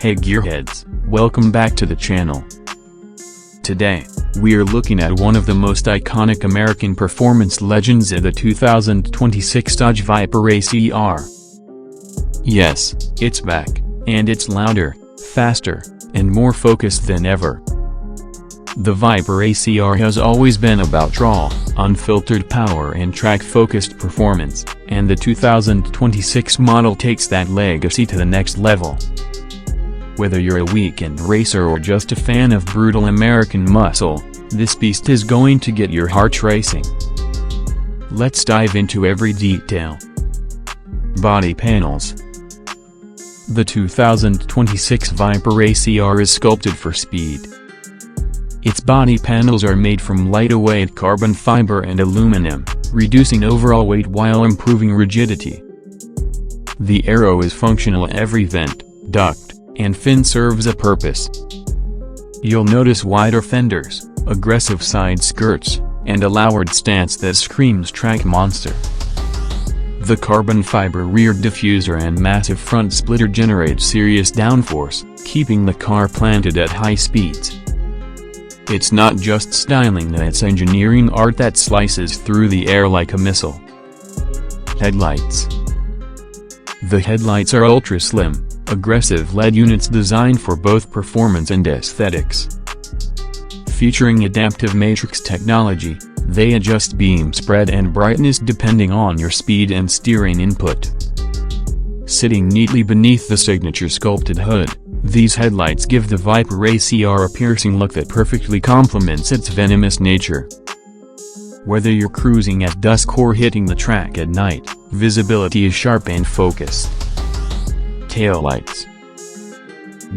Hey gearheads, welcome back to the channel. Today, we are looking at one of the most iconic American performance legends in the 2026 Dodge Viper ACR. Yes, it's back, and it's louder, faster, and more focused than ever. The Viper ACR has always been about raw, unfiltered power and track-focused performance, and the 2026 model takes that legacy to the next level. Whether you're a weekend racer or just a fan of brutal American muscle, this beast is going to get your heart racing. Let's dive into every detail. Body panels. The 2026 Viper ACR is sculpted for speed. Its body panels are made from lightweight carbon fiber and aluminum, reducing overall weight while improving rigidity. The aero is functional. Every vent, duct, and fin serves a purpose. You'll notice wider fenders, aggressive side skirts, and a lowered stance that screams track monster. The carbon fiber rear diffuser and massive front splitter generate serious downforce, keeping the car planted at high speeds. It's not just styling, it's engineering art that slices through the air like a missile. Headlights. The headlights are ultra-slim, aggressive LED units designed for both performance and aesthetics. Featuring adaptive matrix technology, they adjust beam spread and brightness depending on your speed and steering input. Sitting neatly beneath the signature sculpted hood, these headlights give the Viper ACR a piercing look that perfectly complements its venomous nature. Whether you're cruising at dusk or hitting the track at night, visibility is sharp and focused. Taillights.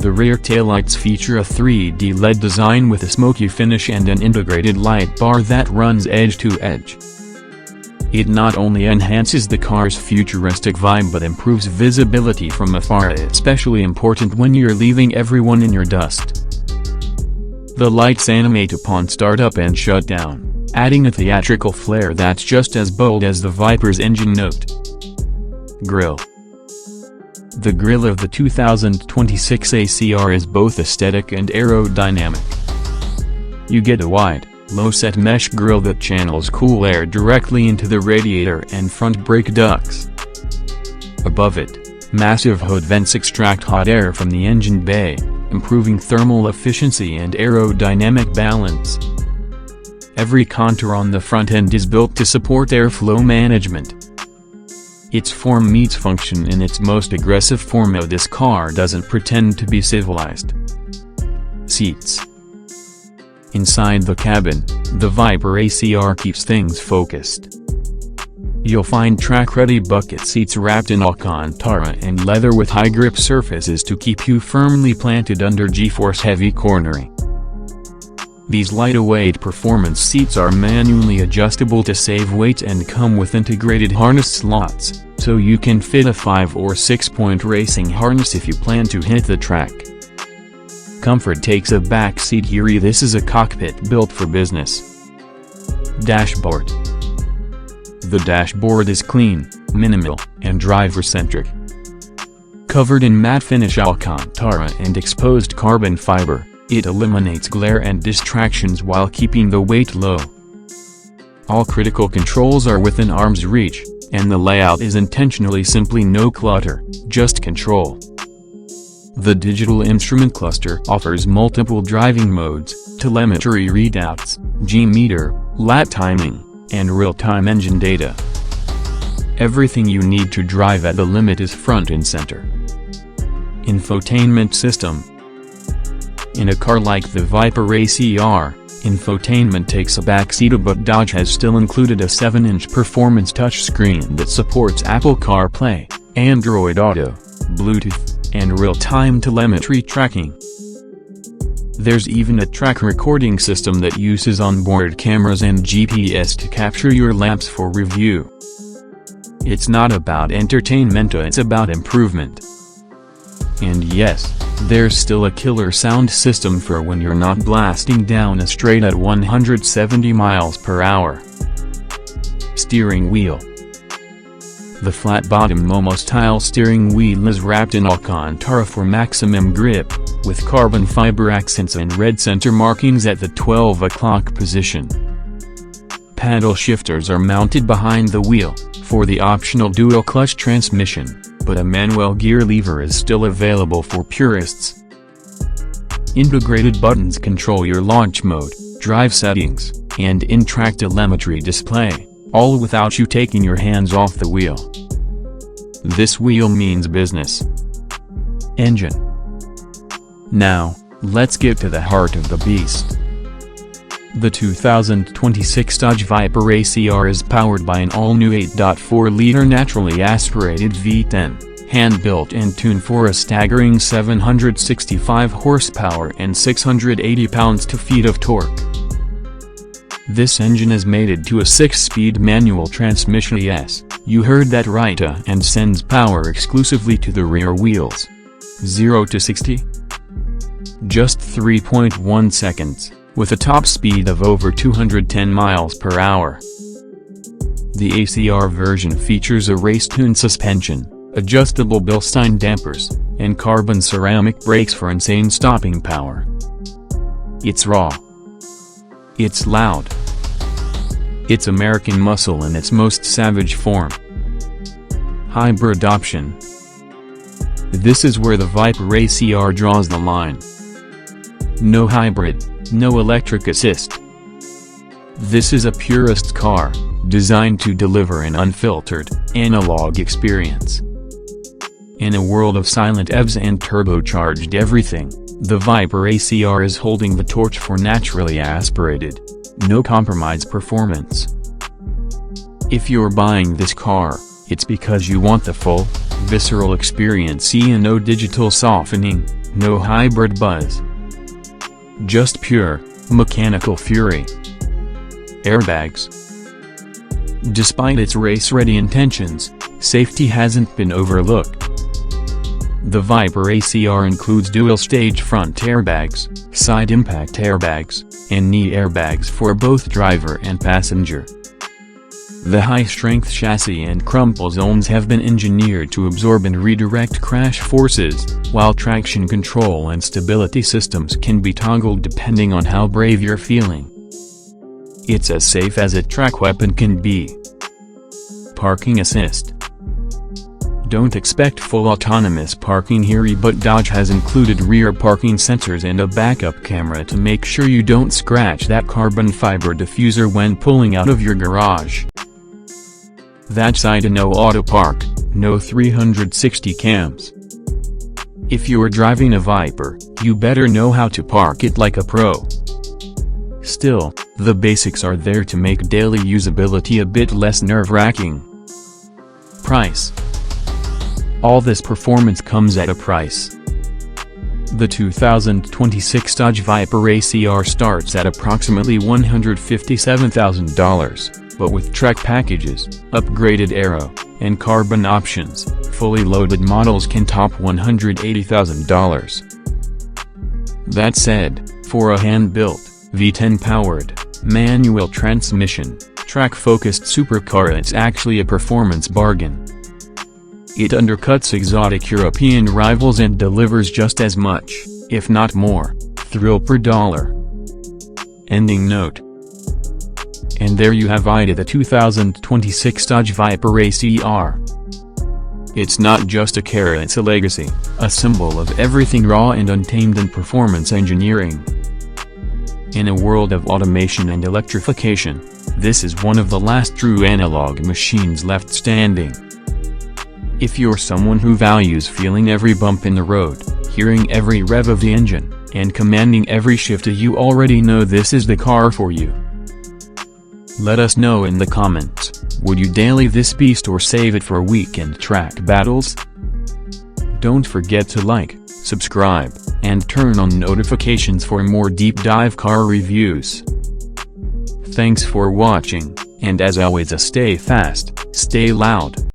The rear taillights feature a 3D LED design with a smoky finish and an integrated light bar that runs edge to edge. It not only enhances the car's futuristic vibe but improves visibility from afar, especially important when you're leaving everyone in your dust. The lights animate upon startup and shutdown, adding a theatrical flair that's just as bold as the Viper's engine note. Grille. The grille of the 2026 ACR is both aesthetic and aerodynamic. You get a wide, low-set mesh grille that channels cool air directly into the radiator and front brake ducts. Above it, massive hood vents extract hot air from the engine bay, improving thermal efficiency and aerodynamic balance. Every contour on the front end is built to support airflow management. Its form meets function in its most aggressive form. This car doesn't pretend to be civilized. Seats. Inside the cabin, the Viper ACR keeps things focused. You'll find track-ready bucket seats wrapped in Alcantara and leather with high-grip surfaces to keep you firmly planted under G-force heavy cornering. These lightweight performance seats are manually adjustable to save weight and come with integrated harness slots, so you can fit a 5 or 6-point racing harness if you plan to hit the track. Comfort takes a back seat here. This is a cockpit built for business. Dashboard. The dashboard is clean, minimal, and driver-centric. Covered in matte finish Alcantara and exposed carbon fiber, it eliminates glare and distractions while keeping the weight low. All critical controls are within arm's reach, and the layout is intentionally simply no clutter, just control. The digital instrument cluster offers multiple driving modes, telemetry readouts, G-meter, lap timing, and real-time engine data. Everything you need to drive at the limit is front and center. Infotainment system. In a car like the Viper ACR, infotainment takes a backseat, but Dodge has still included a 7-inch performance touchscreen that supports Apple CarPlay, Android Auto, Bluetooth, and real-time telemetry tracking. There's even a track recording system that uses onboard cameras and GPS to capture your laps for review. It's not about entertainment, it's about improvement. And yes, there's still a killer sound system for when you're not blasting down a straight at 170 miles per hour. Steering wheel. The flat-bottom Momo-style steering wheel is wrapped in Alcantara for maximum grip, with carbon fiber accents and red center markings at the 12 o'clock position. Paddle shifters are mounted behind the wheel, for the optional dual-clutch transmission, but a manual gear lever is still available for purists. Integrated buttons control your launch mode, drive settings, and in-track telemetry display, all without you taking your hands off the wheel. This wheel means business. Engine. Now, let's get to the heart of the beast. The 2026 Dodge Viper ACR is powered by an all-new 8.4-liter naturally aspirated V10, hand-built and tuned for a staggering 765 horsepower and 680 pounds-feet of torque. This engine is mated to a 6-speed manual transmission. Yes, you heard that right, and sends power exclusively to the rear wheels. 0 to 60? Just 3.1 seconds, with a top speed of over 210 miles per hour. The ACR version features a race-tuned suspension, adjustable Bilstein dampers, and carbon ceramic brakes for insane stopping power. It's raw. It's loud. It's American muscle in its most savage form. Hybrid option. This is where the Viper ACR draws the line. No hybrid, no electric assist. This is a purist car, designed to deliver an unfiltered, analog experience. In a world of silent EVs and turbocharged everything, the Viper ACR is holding the torch for naturally aspirated, no-compromise performance. If you're buying this car, it's because you want the full, visceral experience and no digital softening, no hybrid buzz. Just pure, mechanical fury. Airbags. Despite its race-ready intentions, safety hasn't been overlooked. The Viper ACR includes dual-stage front airbags, side impact airbags, and knee airbags for both driver and passenger. The high-strength chassis and crumple zones have been engineered to absorb and redirect crash forces, while traction control and stability systems can be toggled depending on how brave you're feeling. It's as safe as a track weapon can be. Parking assist. Don't expect full autonomous parking here, but Dodge has included rear parking sensors and a backup camera to make sure you don't scratch that carbon fiber diffuser when pulling out of your garage. That side no auto park, no 360 cams. If you're driving a Viper, you better know how to park it like a pro. Still, the basics are there to make daily usability a bit less nerve-wracking. Price. All this performance comes at a price. The 2026 Dodge Viper ACR starts at approximately $157,000, but with Trek packages, upgraded aero, and carbon options, fully loaded models can top $180,000. That said, for a hand-built, V10-powered, manual transmission, track-focused supercar, it's actually a performance bargain. It undercuts exotic European rivals and delivers just as much, if not more, thrill per dollar. Ending note. And there you have it, the 2026 Dodge Viper ACR. It's not just a car, it's a legacy, a symbol of everything raw and untamed in performance engineering. In a world of automation and electrification, this is one of the last true analog machines left standing. If you're someone who values feeling every bump in the road, hearing every rev of the engine, and commanding every shift, you already know this is the car for you. Let us know in the comments, would you daily this beast or save it for weekend track battles? Don't forget to like, subscribe, and turn on notifications for more deep dive car reviews. Thanks for watching, and as always, stay fast, stay loud,